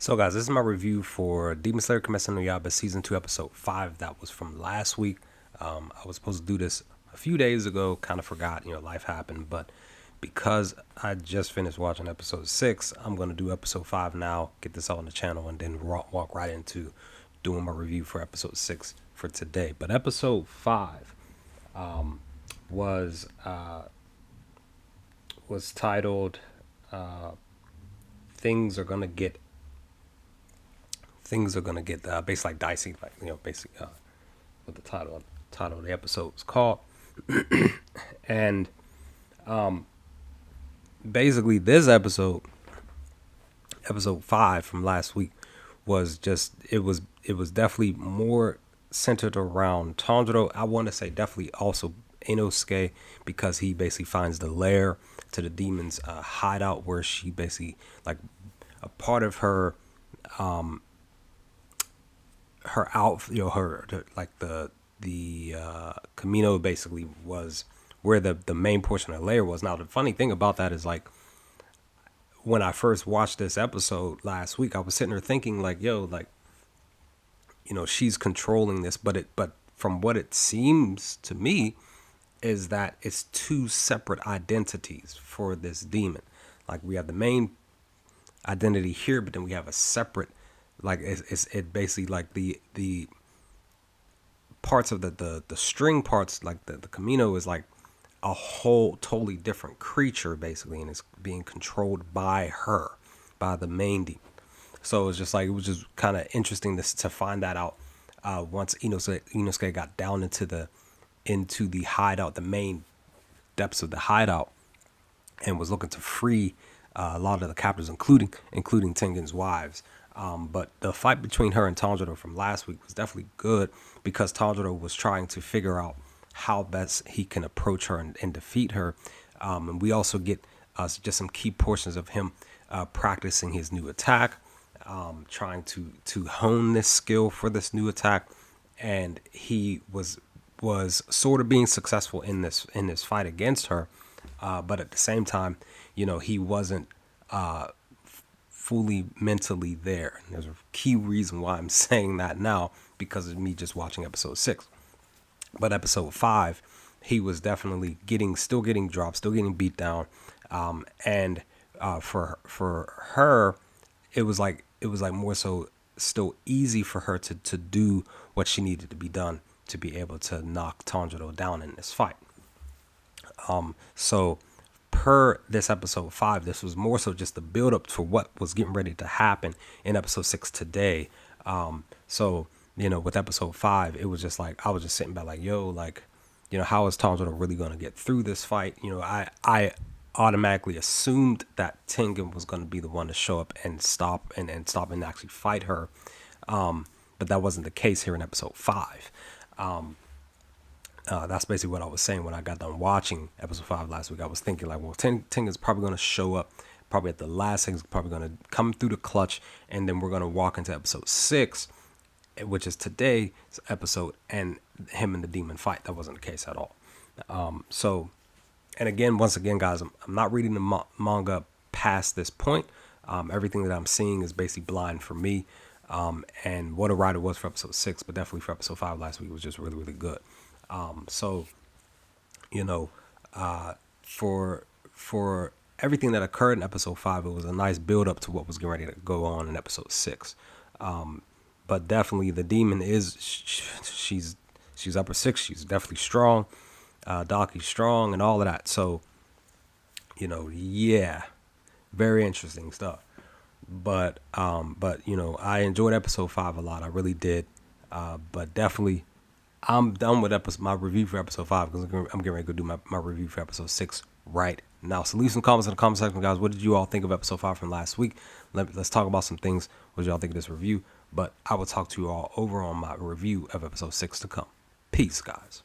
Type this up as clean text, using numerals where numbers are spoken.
So, guys, this is my review for Demon Slayer Kimetsu no Yaiba Season 2, Episode 5. That was from last week. I was supposed to do this a few days ago, kind of forgot, life happened. But because I just finished watching Episode 6, I'm going to do Episode 5 now, get this all on the channel, and then walk right into doing my review for Episode 6 for today. But Episode 5 was titled Things Are Gonna Get basically like dicey, basically what the title of the episode was called. And basically this episode 5 from last week was just it was definitely more centered around Tanjiro. I want to say definitely also Inosuke, because he basically finds the lair to the demon's hideout, where she basically, like, a part of her the Camino basically was where the main portion of the layer was. Now, the funny thing about that is, like, when I first watched this episode last week, I was sitting there thinking, like, she's controlling this, but from what it seems to me is that it's two separate identities for this demon. Like, we have the main identity here, but then we have a separate, like, it basically, like, the parts of the string parts, like the Camino, is like a whole totally different creature basically, and it's being controlled by her, by the main demon. So it was just kind of interesting to find that out once Inosuke got down into the hideout, the main depths of the hideout, and was looking to free a lot of the captives, including Tengen's wives. But the fight between her and Tanjiro from last week was definitely good, because Tanjiro was trying to figure out how best he can approach her and defeat her. And we also get just some key portions of him practicing his new attack, trying to hone this skill for this new attack. And he was sort of being successful in this fight against her. But at the same time, he wasn't fully mentally there. And there's a key reason why I'm saying that now, because of me just watching episode 6. But episode 5, he was definitely still getting dropped, still getting beat down. And for her, it was like more so still easy for her to do what she needed to be done to be able to knock Tanjiro down in this fight. So per this episode 5, this was more so just the build up for what was getting ready to happen in episode 6 today. So with episode 5, it was just like, I was just sitting back like, how is Tanjiro really going to get through this fight? I automatically assumed that Tengen was going to be the one to show up and stop and actually fight her. But that wasn't the case here in episode 5. That's basically what I was saying when I got done watching episode 5 last week. I was thinking, like, well, Tengen's probably going to show up probably at the last thing. He's probably going to come through the clutch, and then we're going to walk into episode 6, which is today's episode, and him and the demon fight. That wasn't the case at all. Once again, guys, I'm not reading the manga past this point. Everything that I'm seeing is basically blind for me. And what a ride it was for episode 6, but definitely for episode 5 last week was just really, really good. For everything that occurred in episode 5, it was a nice build up to what was getting ready to go on in episode 6. But definitely the demon she's upper 6. She's definitely strong. Daki's strong and all of that. So, very interesting stuff. But I enjoyed episode 5 a lot. I really did. But definitely, I'm done with my review for episode 5, because I'm getting ready to go do my review for episode 6 right now. So leave some comments in the comment section, guys. What did you all think of episode 5 from last week? Let's talk about some things. What did y'all think of this review? But I will talk to you all over on my review of episode 6 to come. Peace, guys.